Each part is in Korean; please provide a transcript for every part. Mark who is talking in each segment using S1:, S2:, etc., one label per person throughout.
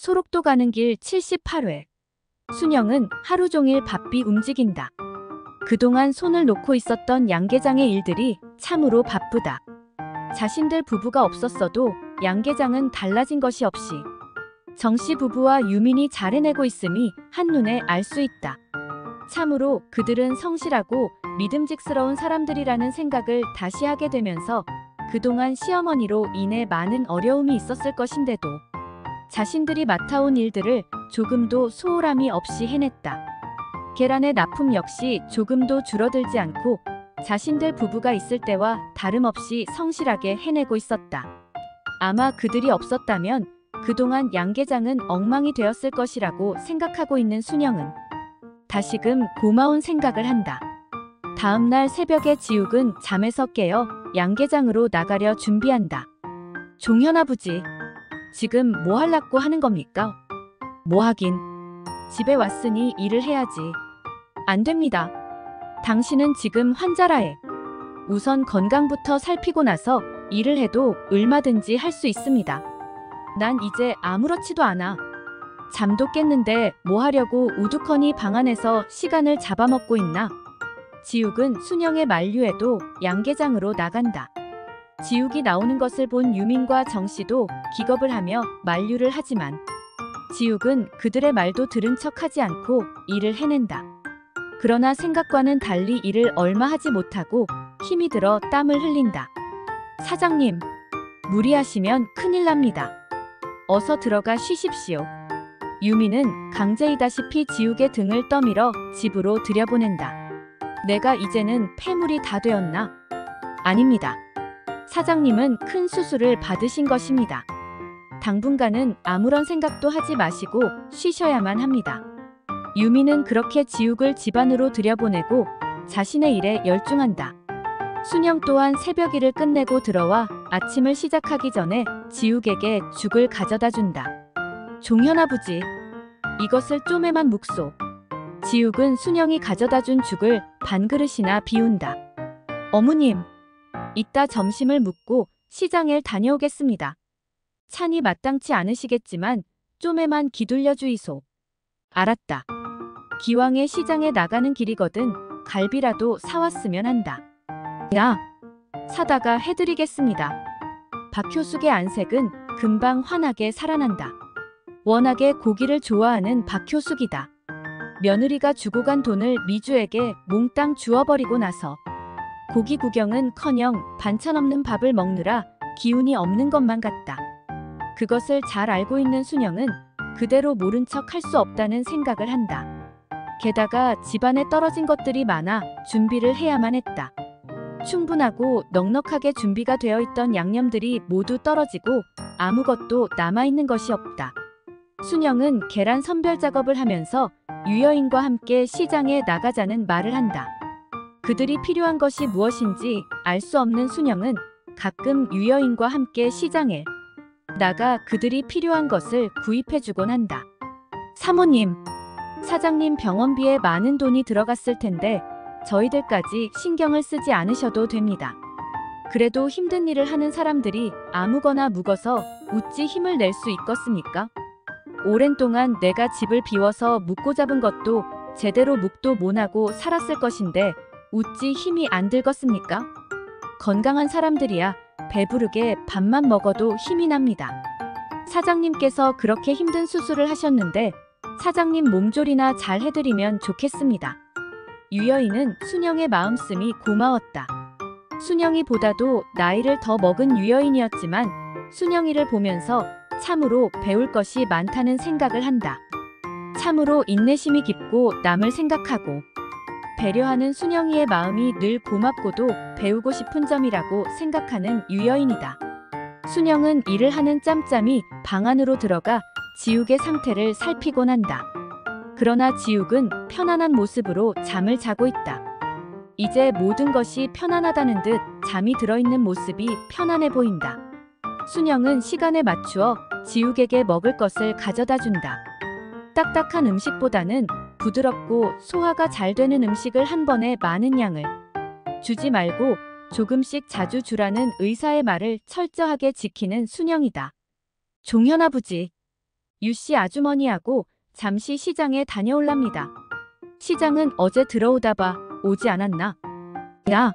S1: 소록도 가는 길 78회. 순영은 하루 종일 바삐 움직인다. 그동안 손을 놓고 있었던 양계장의 일들이 참으로 바쁘다. 자신들 부부가 없었어도 양계장은 달라진 것이 없이 정씨 부부와 유민이 잘 해내고 있음이 한눈에 알 수 있다. 참으로 그들은 성실하고 믿음직스러운 사람들이라는 생각을 다시 하게 되면서 그동안 시어머니로 인해 많은 어려움이 있었을 것인데도 자신들이 맡아온 일들을 조금도 소홀함이 없이 해냈다. 계란의 납품 역시 조금도 줄어들지 않고 자신들 부부가 있을 때와 다름없이 성실하게 해내고 있었다. 아마 그들이 없었다면 그동안 양계장은 엉망이 되었을 것이라고 생각하고 있는 순영은 다시금 고마운 생각을 한다. 다음날 새벽에 지욱은 잠에서 깨어 양계장으로 나가려 준비한다. 종현아버지, 지금 뭐 하려고 하는 겁니까? 뭐 하긴. 집에 왔으니 일을 해야지. 안 됩니다. 당신은 지금 환자라에. 우선 건강부터 살피고 나서 일을 해도 얼마든지 할 수 있습니다. 난 이제 아무렇지도 않아. 잠도 깼는데 뭐 하려고 우두커니 방 안에서 시간을 잡아먹고 있나? 지욱은 순영의 만류에도 양계장으로 나간다. 지욱이 나오는 것을 본 유민과 정씨도 기겁을 하며 만류를 하지만 지욱은 그들의 말도 들은 척하지 않고 일을 해낸다. 그러나 생각과는 달리 일을 얼마 하지 못하고 힘이 들어 땀을 흘린다. 사장님, 무리하시면 큰일 납니다. 어서 들어가 쉬십시오. 유민은 강제이다시피 지욱의 등을 떠밀어 집으로 들여보낸다. 내가 이제는 폐물이 다 되었나? 아닙니다. 사장님은 큰 수술을 받으신 것입니다. 당분간은 아무런 생각도 하지 마시고 쉬셔야만 합니다. 유미는 그렇게 지욱을 집안으로 들여보내고 자신의 일에 열중한다. 순영 또한 새벽 일을 끝내고 들어와 아침을 시작하기 전에 지욱에게 죽을 가져다 준다. 종현아버지, 이것을 쪼매만 묵소. 지욱은 순영이 가져다 준 죽을 반그릇이나 비운다. 어머님, 이따 점심을 묵고 시장에 다녀오겠습니다. 찬이 마땅치 않으시겠지만 쪼매만 기둘려 주이소. 알았다. 기왕에 시장에 나가는 길이거든 갈비라도 사왔으면 한다. 야, 사다가 해드리겠습니다. 박효숙의 안색은 금방 환하게 살아난다. 워낙에 고기를 좋아하는 박효숙이다. 며느리가 주고 간 돈을 미주에게 몽땅 주어버리고 나서 고기 구경은커녕 반찬 없는 밥을 먹느라 기운이 없는 것만 같다. 그것을 잘 알고 있는 순영은 그대로 모른 척 할 수 없다는 생각을 한다. 게다가 집안에 떨어진 것들이 많아 준비를 해야만 했다. 충분하고 넉넉하게 준비가 되어 있던 양념들이 모두 떨어지고 아무것도 남아있는 것이 없다. 순영은 계란 선별 작업을 하면서 유여인과 함께 시장에 나가자는 말을 한다. 그들이 필요한 것이 무엇인지 알 수 없는 순영은 가끔 유여인과 함께 시장에 나가 그들이 필요한 것을 구입해주곤 한다. 사모님, 사장님 병원비에 많은 돈이 들어갔을 텐데 저희들까지 신경을 쓰지 않으셔도 됩니다. 그래도 힘든 일을 하는 사람들이 아무거나 묵어서 어찌 힘을 낼 수 있겠습니까? 오랜 동안 내가 집을 비워서 묵고 잡은 것도 제대로 묵도 못하고 살았을 것인데 어찌 힘이 안 들겠습니까? 건강한 사람들이야 배부르게 밥만 먹어도 힘이 납니다. 사장님께서 그렇게 힘든 수술을 하셨는데 사장님 몸조리나 잘 해드리면 좋겠습니다. 유여인은 순영의 마음씀이 고마웠다. 순영이보다도 나이를 더 먹은 유여인이었지만 순영이를 보면서 참으로 배울 것이 많다는 생각을 한다. 참으로 인내심이 깊고 남을 생각하고 배려하는 순영이의 마음이 늘 고맙고도 배우고 싶은 점이라고 생각하는 유여인이다. 순영은 일을 하는 짬짬이 방 안으로 들어가 지욱의 상태를 살피곤 한다. 그러나 지욱은 편안한 모습으로 잠을 자고 있다. 이제 모든 것이 편안하다는 듯 잠이 들어있는 모습이 편안해 보인다. 순영은 시간에 맞추어 지욱에게 먹을 것을 가져다 준다. 딱딱한 음식보다는 부드럽고 소화가 잘 되는 음식을 한 번에 많은 양을 주지 말고 조금씩 자주 주라는 의사의 말을 철저하게 지키는 순영이다. 종현아버지, 유씨 아주머니하고 잠시 시장에 다녀올랍니다. 시장은 어제 들어오다 봐 오지 않았나? 야,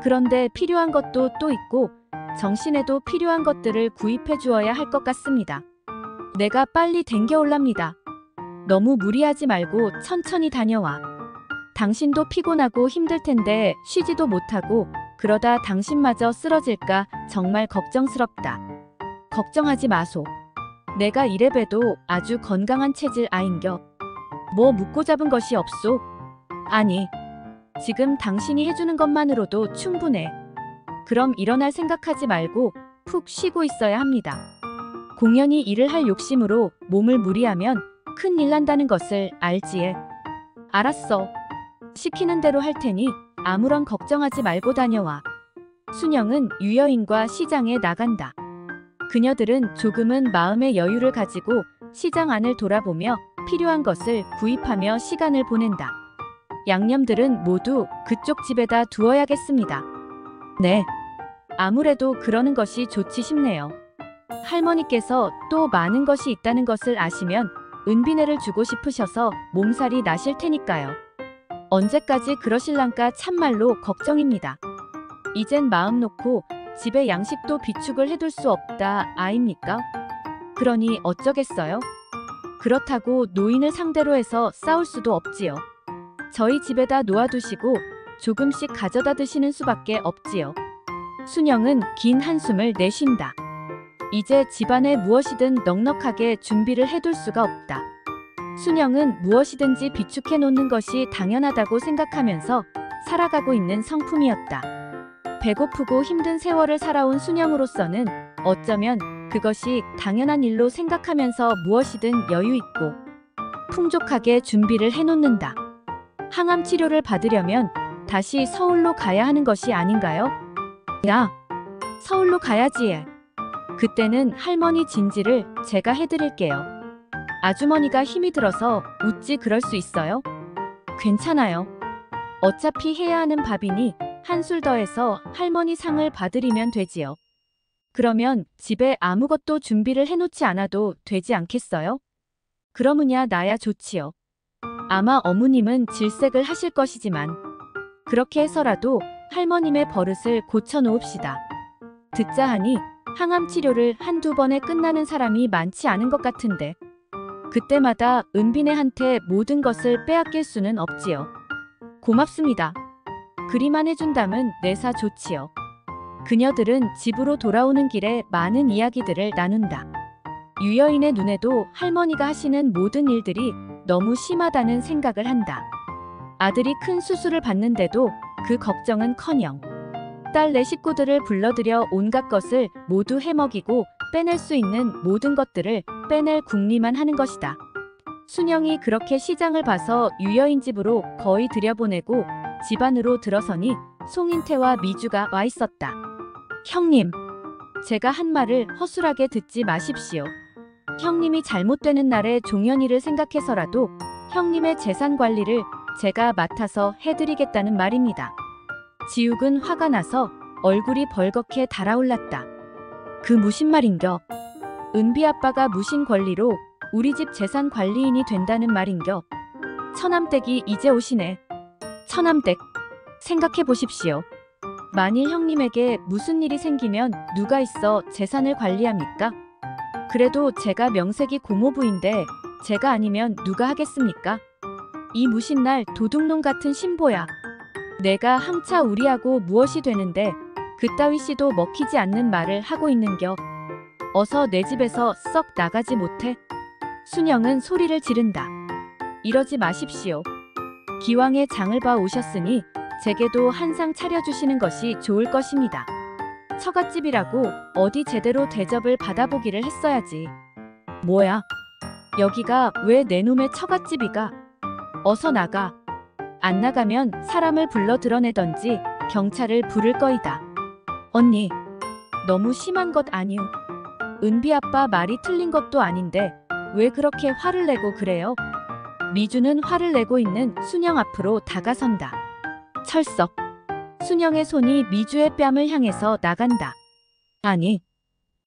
S1: 그런데 필요한 것도 또 있고 정신에도 필요한 것들을 구입해 주어야 할 것 같습니다. 내가 빨리 댕겨올랍니다. 너무 무리하지 말고 천천히 다녀와. 당신도 피곤하고 힘들 텐데 쉬지도 못하고 그러다 당신마저 쓰러질까 정말 걱정스럽다. 걱정하지 마소. 내가 이래봬도 아주 건강한 체질 아인겨. 뭐 묻고 잡은 것이 없소. 아니, 지금 당신이 해주는 것만으로도 충분해. 그럼 일어날 생각하지 말고 푹 쉬고 있어야 합니다. 공연히 일을 할 욕심으로 몸을 무리하면 큰일 난다는 것을 알지에. 알았어. 시키는 대로 할 테니 아무런 걱정하지 말고 다녀와. 순영은 유여인과 시장에 나간다. 그녀들은 조금은 마음의 여유를 가지고 시장 안을 돌아보며 필요한 것을 구입하며 시간을 보낸다. 양념들은 모두 그쪽 집에다 두어야겠습니다. 네. 아무래도 그러는 것이 좋지 싶네요. 할머니께서 또 많은 것이 있다는 것을 아시면 은비네를 주고 싶으셔서 몸살이 나실 테니까요. 언제까지 그러실랑까 참말로 걱정입니다. 이젠 마음 놓고 집에 양식도 비축을 해둘 수 없다 아입니까? 그러니 어쩌겠어요? 그렇다고 노인을 상대로 해서 싸울 수도 없지요. 저희 집에다 놓아두시고 조금씩 가져다 드시는 수밖에 없지요. 순영은 긴 한숨을 내쉰다. 이제 집안에 무엇이든 넉넉하게 준비를 해둘 수가 없다. 순영은 무엇이든지 비축해 놓는 것이 당연하다고 생각하면서 살아가고 있는 성품이었다. 배고프고 힘든 세월을 살아온 순영으로서는 어쩌면 그것이 당연한 일로 생각하면서 무엇이든 여유 있고 풍족하게 준비를 해놓는다. 항암 치료를 받으려면 다시 서울로 가야 하는 것이 아닌가요? 야, 서울로 가야지. 그때는 할머니 진지를 제가 해드릴게요. 아주머니가 힘이 들어서 어찌 그럴 수 있어요? 괜찮아요. 어차피 해야 하는 밥이니 한술 더해서 할머니 상을 받으리면 되지요. 그러면 집에 아무것도 준비를 해놓지 않아도 되지 않겠어요? 그러무냐 나야 좋지요. 아마 어머님은 질색을 하실 것이지만 그렇게 해서라도 할머님의 버릇을 고쳐놓읍시다. 듣자 하니 항암 치료를 한두 번에 끝나는 사람이 많지 않은 것 같은데 그때마다 은비네한테 모든 것을 빼앗길 수는 없지요. 고맙습니다. 그리만 해준다면 내사 좋지요. 그녀들은 집으로 돌아오는 길에 많은 이야기들을 나눈다. 유여인의 눈에도 할머니가 하시는 모든 일들이 너무 심하다는 생각을 한다. 아들이 큰 수술을 받는데도 그 걱정은커녕 딸 내 식구들을 불러들여 온갖 것을 모두 해먹이고 빼낼 수 있는 모든 것들을 빼낼 궁리만 하는 것이다. 순영이 그렇게 시장을 봐서 유여인 집으로 거의 들여보내고 집 안으로 들어서니 송인태와 미주가 와 있었다. 형님, 제가 한 말을 허술하게 듣지 마십시오. 형님이 잘못되는 날에 종현이를 생각해서라도 형님의 재산 관리를 제가 맡아서 해드리겠다는 말입니다. 지욱은 화가 나서 얼굴이 벌겋게 달아올랐다. 그 무슨 말인겨? 은비 아빠가 무신 권리로 우리 집 재산 관리인이 된다는 말인겨? 처남댁이 이제 오시네. 처남댁, 생각해 보십시오. 만일 형님에게 무슨 일이 생기면 누가 있어 재산을 관리합니까? 그래도 제가 명색이 고모부인데 제가 아니면 누가 하겠습니까? 이 무신날 도둑놈 같은 신보야. 내가 항차 우리하고 무엇이 되는데 그따위 씨도 먹히지 않는 말을 하고 있는겨. 어서 내 집에서 썩 나가지 못해? 순영은 소리를 지른다. 이러지 마십시오. 기왕에 장을 봐 오셨으니 제게도 한 상 차려주시는 것이 좋을 것입니다. 처갓집이라고 어디 제대로 대접을 받아보기를 했어야지. 뭐야? 여기가 왜 내 놈의 처갓집이가? 어서 나가. 안 나가면 사람을 불러 드러내던지 경찰을 부를 거이다. 언니, 너무 심한 것 아니오? 은비 아빠 말이 틀린 것도 아닌데 왜 그렇게 화를 내고 그래요? 미주는 화를 내고 있는 순영 앞으로 다가선다. 철썩. 순영의 손이 미주의 뺨을 향해서 나간다. 아니,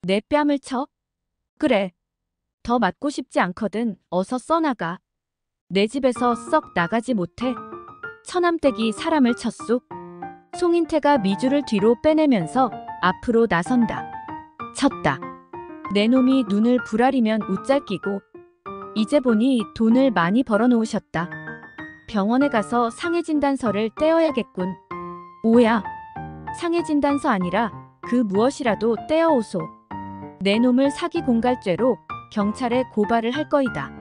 S1: 내 뺨을 쳐? 그래. 더 맞고 싶지 않거든. 어서 써나가. 내 집에서 썩 나가지 못해. 처남댁이 사람을 쳤소. 송인태가 미주를 뒤로 빼내면서 앞으로 나선다. 쳤다. 내 놈이 눈을 부라리면 웃잘 끼고 이제 보니 돈을 많이 벌어놓으셨다. 병원에 가서 상해진단서를 떼어야겠군. 오야. 상해진단서 아니라 그 무엇이라도 떼어오소. 내 놈을 사기 공갈죄로 경찰에 고발을 할 거이다.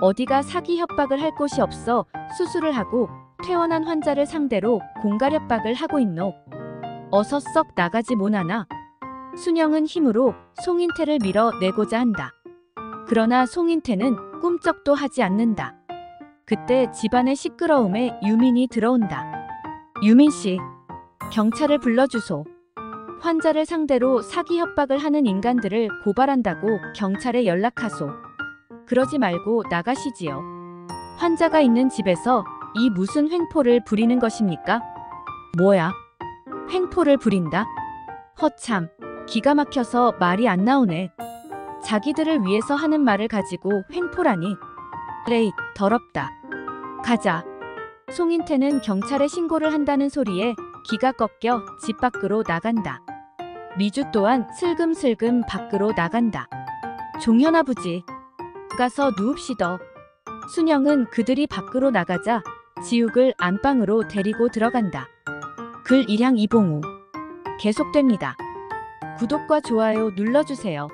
S1: 어디가 사기 협박을 할 곳이 없어 수술을 하고 퇴원한 환자를 상대로 공갈 협박을 하고 있노. 어서 썩 나가지 못하나. 순영은 힘으로 송인태를 밀어내고자 한다. 그러나 송인태는 꿈쩍도 하지 않는다. 그때 집안의 시끄러움에 유민이 들어온다. 유민씨, 경찰을 불러주소. 환자를 상대로 사기 협박을 하는 인간들을 고발한다고 경찰에 연락하소. 그러지 말고 나가시지요. 환자가 있는 집에서 이 무슨 횡포를 부리는 것입니까? 뭐야? 횡포를 부린다? 허참, 기가 막혀서 말이 안 나오네. 자기들을 위해서 하는 말을 가지고 횡포라니. 레이, 더럽다. 가자. 송인태는 경찰에 신고를 한다는 소리에 기가 꺾여 집 밖으로 나간다. 미주 또한 슬금슬금 밖으로 나간다. 종현 아버지, 가서 누웁시더. 순영은 그들이 밖으로 나가자 지욱을 안방으로 데리고 들어간다. 글 일향 이봉우. 계속됩니다. 구독과 좋아요 눌러주세요.